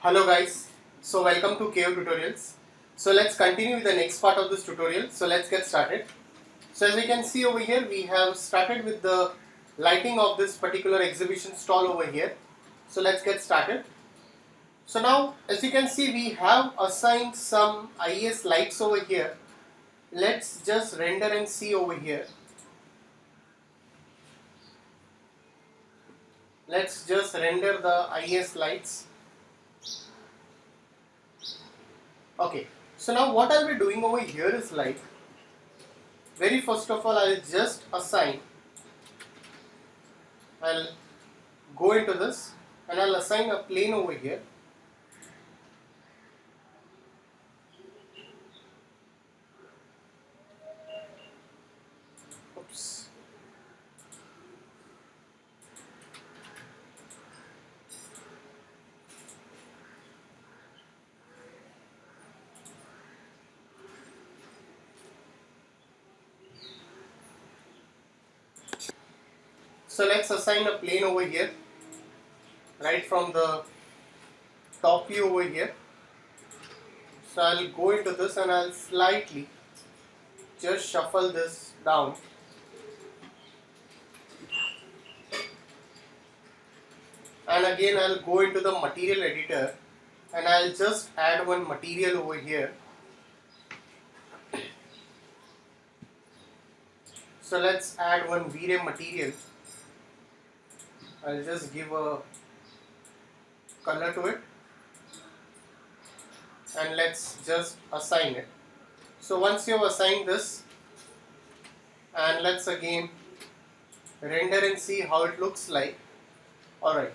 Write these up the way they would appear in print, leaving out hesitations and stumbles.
Hello guys, so welcome to KO Tutorials. So let's continue with the next part of this tutorial. So let's get started. So as you can see over here, we have started with the lighting of this particular exhibition stall over here. So let's get started. So now as you can see, we have assigned some IES lights over here. Let's just render and see over here. Let's just render the IES lights. Okay, so now what I'll be doing over here is like, very first of all I'll just assign, I'll go into this and I'll assign a plane over here. Oops. So let's assign a plane over here, right from the top view over here. So I'll go into this and I'll slightly just shuffle this down. And again I'll go into the material editor and I'll just add one material over here. So let's add one Vray material. I'll just give a color to it and let's just assign it. So once you have assigned this, and let's again render and see how it looks like. Alright.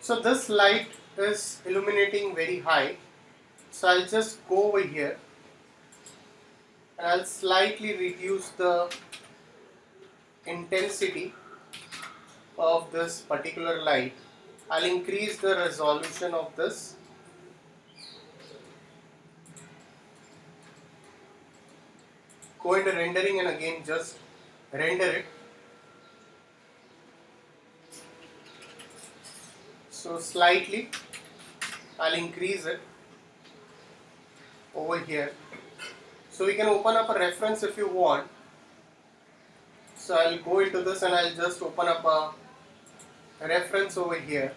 So this light is illuminating very high. So I'll just go over here and I'll slightly reduce the intensity of this particular light. I'll increase the resolution of this. Go into rendering and again just render it. So slightly I'll increase it over here. So we can open up a reference if you want. So I'll go into this and I'll just open up a reference over here.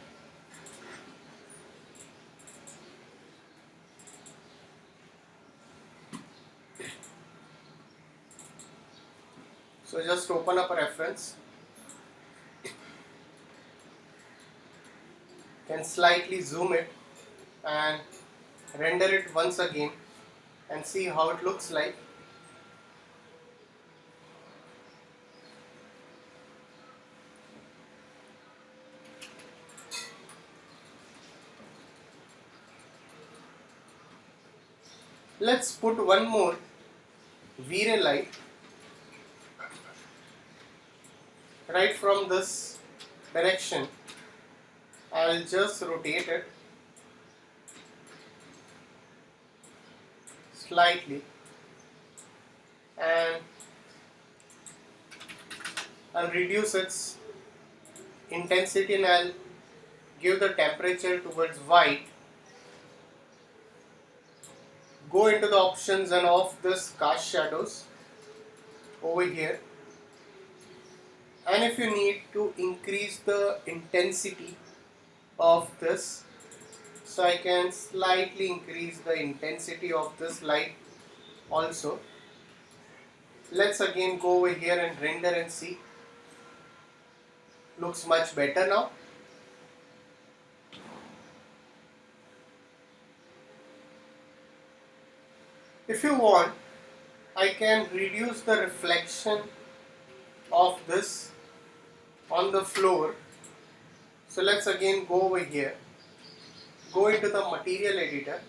So just open up a reference. Can slightly zoom it and render it once again and see how it looks like. Let's put one more Vray light right from this direction. I'll just rotate it slightly and I'll reduce its intensity and I'll give the temperature towards white. Go into the options and off this cast shadows over here, and if you need to increase the intensity of this, so I can slightly increase the intensity of this light also. Let's again go over here and render and see. Looks much better now. If you want, I can reduce the reflection of this on the floor. So let's again go over here, go into the material editor.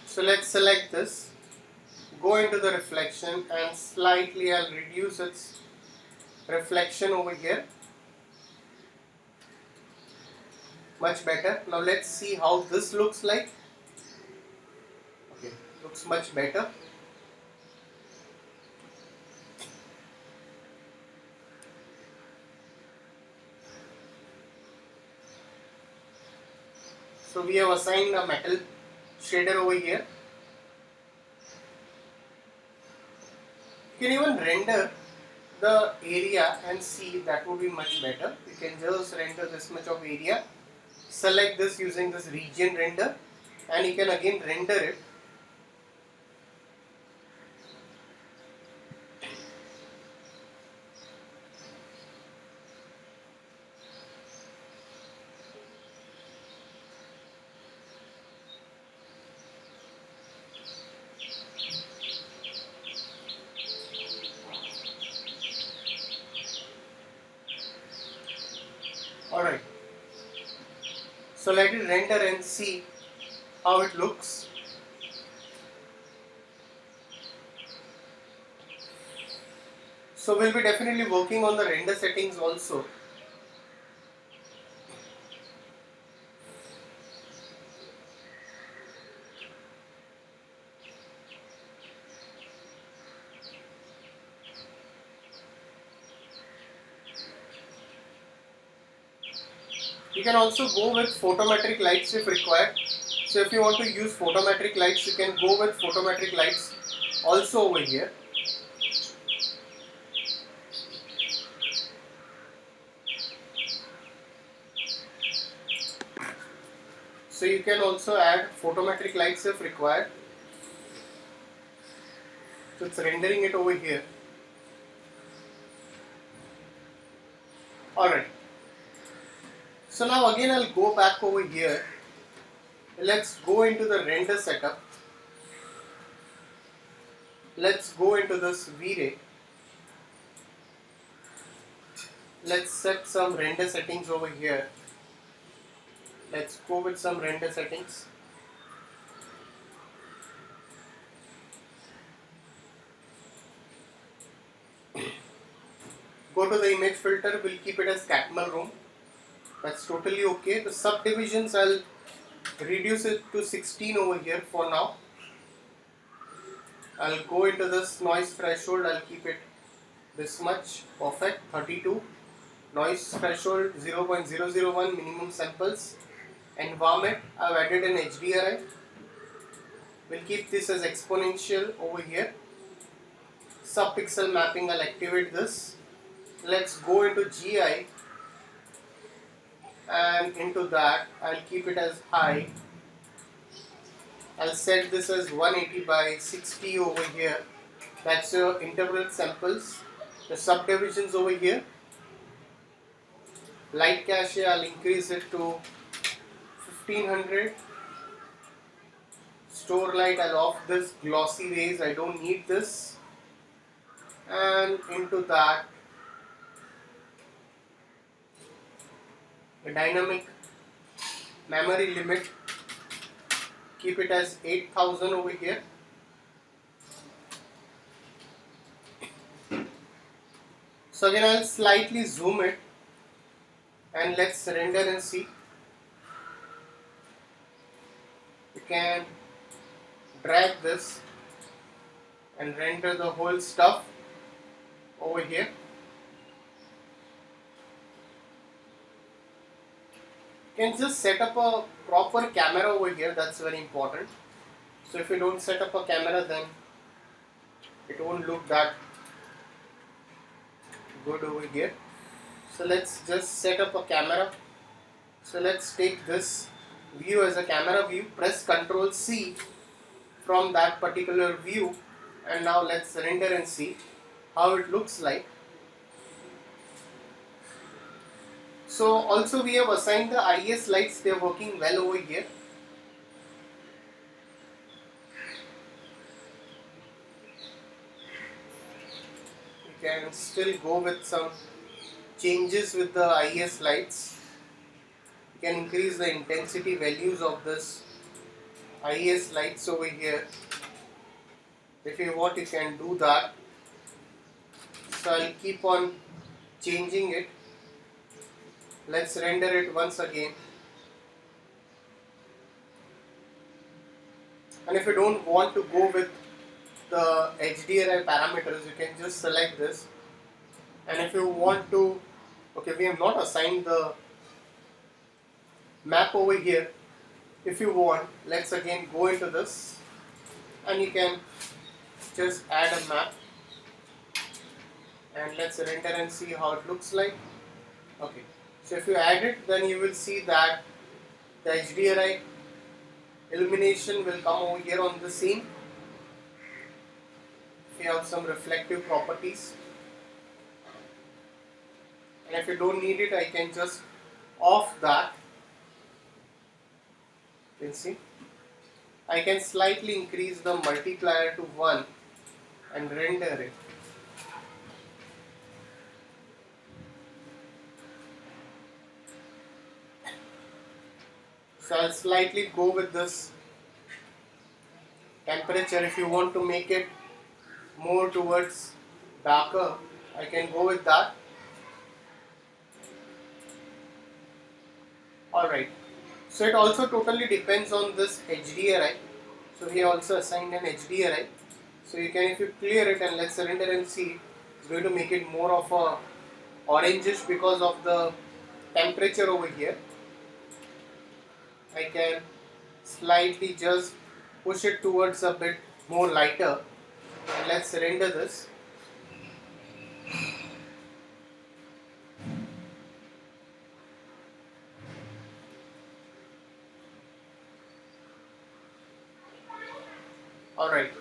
So let's select this, go into the reflection and slightly I'll reduce its reflection over here. Much better. Now let's see how this looks like. Okay, looks much better. So we have assigned a metal shader over here. You can even render the area and see, that would be much better. You can just render this much of area, select this using this region render, and you can again render it. Alright, so let it render and see how it looks. So we'll be definitely working on the render settings also. You can also go with photometric lights if required. So if you want to use photometric lights, you can go with photometric lights also over here. So you can also add photometric lights if required. So it's rendering it over here. Alright. So now again I'll go back over here. Let's go into the render setup. Let's go into this Vray. Let's set some render settings over here. Let's go with some render settings. Go to the image filter, we'll keep it as Catmull room. That's totally okay. The subdivisions, I'll reduce it to 16 over here for now. I'll go into this noise threshold, I'll keep it this much, perfect, 32. Noise threshold 0.001, minimum samples. Environment, I've added an HDRI. We'll keep this as exponential over here. Subpixel mapping, I'll activate this. Let's go into GI, and into that I'll keep it as high. I'll set this as 180 by 60 over here. That's your interval samples. The subdivisions over here. Light cache, I'll increase it to 1500. Store light, I'll off this glossy rays, I don't need this. And into that, the dynamic memory limit, keep it as 8000 over here. So again I'll slightly zoom it and let's render and see. You can drag this and render the whole stuff over here. You can just set up a proper camera over here, that's very important. So if you don't set up a camera, then it won't look that good over here. So let's just set up a camera. So let's take this view as a camera view, press Ctrl C from that particular view, and now let's render and see how it looks like. So also we have assigned the IS lights, they are working well over here. You can still go with some changes with the IS lights. You can increase the intensity values of this IS lights over here. If you want, you can do that. So I'll keep on changing it. Let's render it once again. And if you don't want to go with the HDRI parameters, you can just select this. And if you want to, okay, we have not assigned the map over here. if you want, let's again go into this and you can just add a map and let's render and see how it looks like. Okay, so if you add it, then you will see that the HDRI illumination will come over here on the scene. We have some reflective properties, and if you don't need it, I can just off that. You can see I can slightly increase the multiplier to 1 and render it. So I'll slightly go with this temperature. If you want to make it more towards darker, I can go with that. Alright, so it also totally depends on this HDRI. So we also assigned an HDRI. So you can, if you clear it and let's render and see, it's going to make it more of a orangish because of the temperature over here. I can slightly just push it towards a bit more lighter and let's render this. Alright.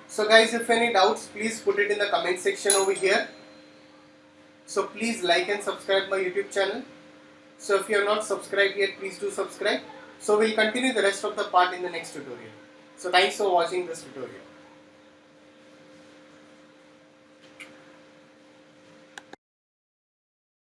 So guys, if any doubts, please put it in the comment section over here. So please like and subscribe my YouTube channel. So if you are not subscribed yet, please do subscribe. So we'll continue the rest of the part in the next tutorial. So thanks for watching this tutorial.